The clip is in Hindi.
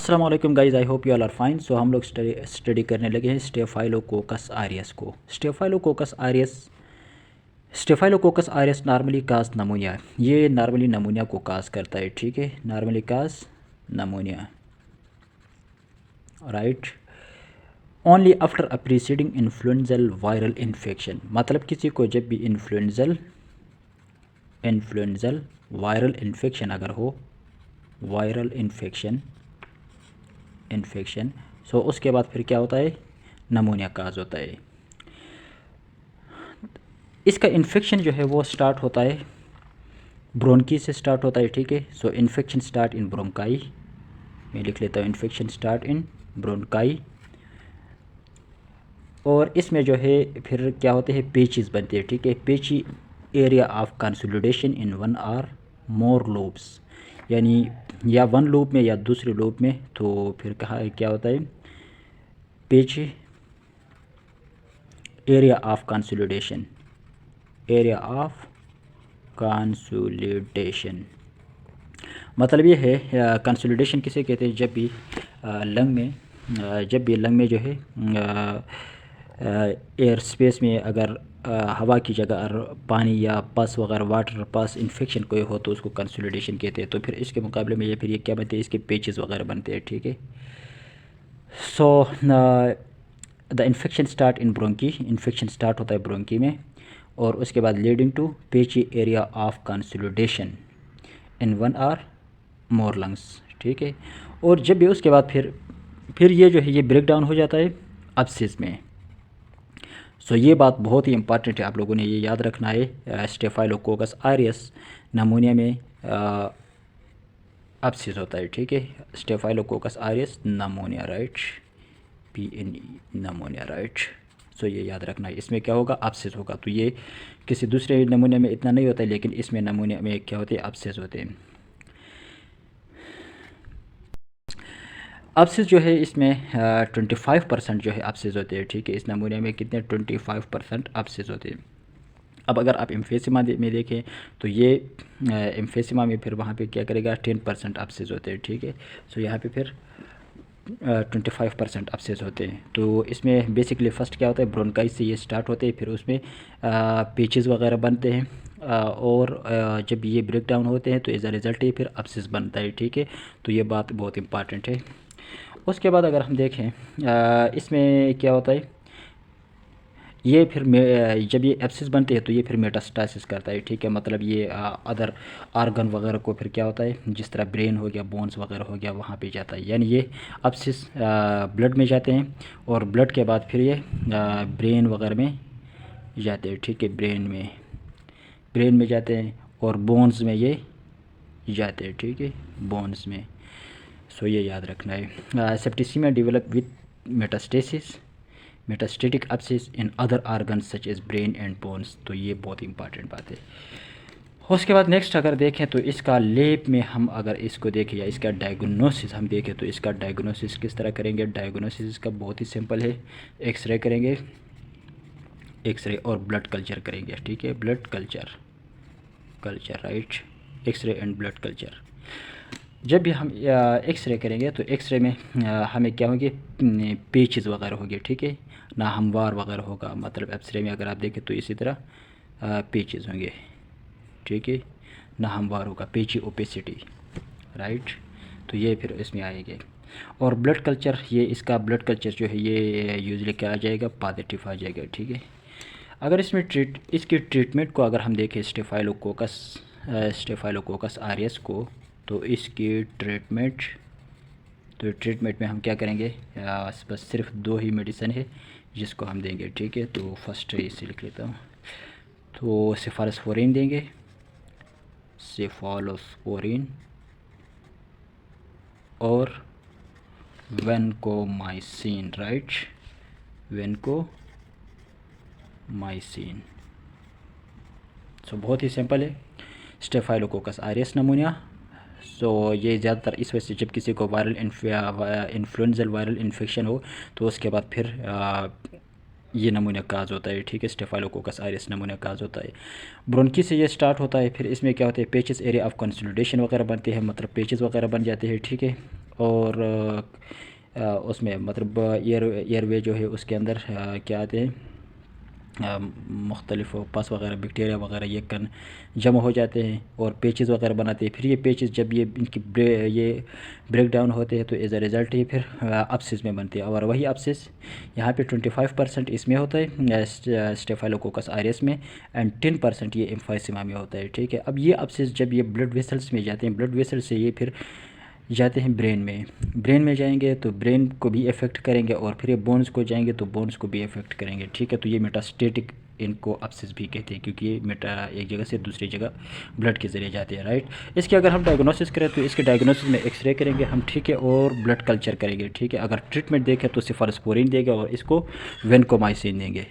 अस्सलाम वालेकुम guys, I hope you all are fine. So हम लोग स्टडी करने लगे हैं स्टेफाइलोकोकस आरियस को। स्टेफाइलोकोकस आरियस नॉर्मली काज नमूनिया, ये नॉर्मली नमूनिया को काज करता है, ठीक है, normally cause pneumonia, right. Only after a preceding influenzal viral infection, मतलब किसी को जब भी इन्फ्लुएंजल वायरल इन्फेक्शन अगर हो, वायरल इन्फेक्शन सो उसके बाद फिर क्या होता है, नमूनिया काज होता है। इसका इन्फेक्शन जो है वो स्टार्ट होता है ब्रोंकी से स्टार्ट होता है, ठीक है। सो इन्फेक्शन स्टार्ट इन ब्रोंकाई, मैं लिख लेता हूँ इन्फेक्शन स्टार्ट इन ब्रोंकाई। और इसमें जो है फिर क्या होते हैं, पेचेस बनते हैं, ठीक है। Patchy area of consolidation in one or more lobes, यानी या वन लोब में या दूसरे लोब में, तो फिर कहा क्या होता है, patchy area of consolidation, area of consolidation मतलब ये है, कंसोलिडेशन किसे कहते हैं, जब भी लंग में जो है एयर स्पेस में अगर हवा की जगह और पानी या पस वगैरह वाटर पस इन्फेक्शन कोई हो तो उसको कंसोलिडेशन कहते हैं। तो फिर इसके मुकाबले में ये क्या बनते हैं, इसके पेचेस वगैरह बनते हैं, ठीक है। So the infection start in bronchi, infection start होता है ब्रोंकी में, और उसके बाद leading to patchy area of consolidation in one or more lungs, ठीक है। और जब भी उसके बाद फिर ये जो है ये ब्रेक डाउन हो जाता है अब्सिस में। सो ये बात बहुत ही इंपॉर्टेंट है, आप लोगों ने ये याद रखना है। स्टेफाइलोकोकस आरियस नमूनिया में अब्सिस होता है, ठीक है। Staphylococcus aureus pneumonia, right, PNE pneumonia, right. So ये याद रखना है, इसमें क्या होगा, अब्सिस होगा। तो ये किसी दूसरे नमूने में इतना नहीं होता है, लेकिन इसमें नमूने में क्या होते हैं, अब्सिस होते हैं। अब्सिस जो है इसमें 25% जो है अब्सिस होते हैं, ठीक है। इस नमूने में कितने 25% अब्सिस होते हैं। अब अगर आप एम्फेसिमा में देखें तो ये एम्फेसिमा में फिर वहाँ पे क्या करेगा, 10% अब्सिस होते हैं, ठीक है। सो यहाँ पे फिर 25% अब्सिस होते हैं। तो इसमें बेसिकली फ़र्स्ट क्या होता है, ब्रोंकाई से ये स्टार्ट होते हैं, फिर उसमें पेचेस वगैरह बनते हैं, और जब ये ब्रेक डाउन होते हैं तो एज अ रिज़ल्ट ही फिर अब्सिस बनता है, ठीक है। तो ये बात बहुत इंपॉर्टेंट है। उसके बाद अगर हम देखें इसमें क्या होता है, ये फिर जब ये एब्सिस बनते हैं तो ये फिर मेटास्टासिस करता है, ठीक है। मतलब ये अदर आर्गन वगैरह को फिर क्या होता है, जिस तरह ब्रेन हो गया, बोन्स वगैरह हो गया, वहाँ पे जाता है। यानी ये एब्सिस ब्लड में जाते हैं, और ब्लड के बाद फिर ये ब्रेन वगैरह में जाते हैं, ठीक है। ब्रेन में जाते हैं, और बोन्स में ये जाते हैं, ठीक है, बोन्स में। सो ये याद रखना है। Septicaemia develop with metastatic abscess in other organs such as brain and bones. तो ये बहुत इंपॉर्टेंट बात है। उसके बाद नेक्स्ट अगर देखें तो इसका लेब में हम अगर इसको देखें या इसका डायग्नोसिस हम देखें तो इसका डायग्नोसिस किस तरह करेंगे। डायग्नोसिस इसका बहुत ही सिंपल है, एक्सरे करेंगे, एक्सरे और ब्लड कल्चर करेंगे, ठीक है। Blood culture, right, X ray and blood culture. जब भी हम एक्सरे करेंगे तो एक्सरे में हमें क्या होंगे, पेचेस वगैरह होंगे, ठीक है, ना हमवार वगैरह होगा। मतलब एक्सरे में अगर आप देखें तो इसी तरह पेचेस होंगे, ठीक है, ना हमवार होगा, पेची ओपेसिटी, राइट। तो ये फिर इसमें आएंगे। और ब्लड कल्चर, ये इसका ब्लड कल्चर जो है ये यूजली क्या आ जाएगा, पॉजिटिव आ जाएगा, ठीक है। अगर इसमें इसकी ट्रीटमेंट को अगर हम देखें स्टेफाइलोकोकस आरियस को, तो इसकी ट्रीटमेंट में हम क्या करेंगे, बस सिर्फ 2 ही मेडिसिन है जिसको हम देंगे, ठीक है। तो फर्स्ट इसे लिख लेता हूँ, तो सेफालोस्पोरिन देंगे, सेफालोस्पोरिन, और वेनकोमाइसिन, राइट, वेनकोमाइसिन। सो बहुत ही सिंपल है, स्टेफाइलोकोकस आरियस नमूनिया। सो ये ज़्यादातर इस वजह से जब किसी को इन्फ्लुएंजल वायरल इन्फेक्शन हो तो उसके बाद फिर ये नमूना काज होता है, ठीक है। स्टेफाइलोकोकस आरियस नमूना काज होता है। ब्रोंकी से ये स्टार्ट होता है, फिर इसमें क्या होता है, पेचेस एरिया ऑफ कंसोलिडेशन वगैरह बनते हैं, मतलब पेचेस वगैरह बन जाते हैं, ठीक है। और उसमें मतलब एयरवे जो है उसके अंदर क्या आते हैं, मुख्तलिफ़ पस वगैरह बैक्टीरिया वगैरह ये कण जमा हो जाते हैं और पेचेस वगैरह बनाते हैं। फिर ये पेचेस जब ये इनकी ये ब्रेक डाउन होते हैं तो एज अ रिज़ल्ट ये फिर अपसिस में बनते हैं। और वही अपसिस यहाँ पे 25% इसमें होता है स्टेफाइलोकोकस आयरिस में, एंड 10% ये एम्फाइसीमा में होता है। ठीक है, अब ये अपसिस जब ये ब्लड वेसल्स में जाते हैं, ब्लड वेसल से ये फिर जाते हैं ब्रेन में। ब्रेन में जाएंगे तो ब्रेन को भी इफ़ेक्ट करेंगे और फिर ये बोन्स को जाएंगे तो बोन्स को भी इफ़ेक्ट करेंगे। ठीक है, तो ये मेटास्टेटिक इनको अपसिस भी कहते हैं, क्योंकि ये एक जगह से दूसरी जगह ब्लड के ज़रिए जाते हैं। राइट, इसके अगर हम डायग्नोसिस करें तो इसके डायग्नोसिस में एक्सरे करेंगे हम, ठीक है, और ब्लड कल्चर करेंगे। ठीक है, अगर ट्रीटमेंट देखें तो सिफारिस्पोरिन देंगे और इसको वेनकोमाइसिन देंगे।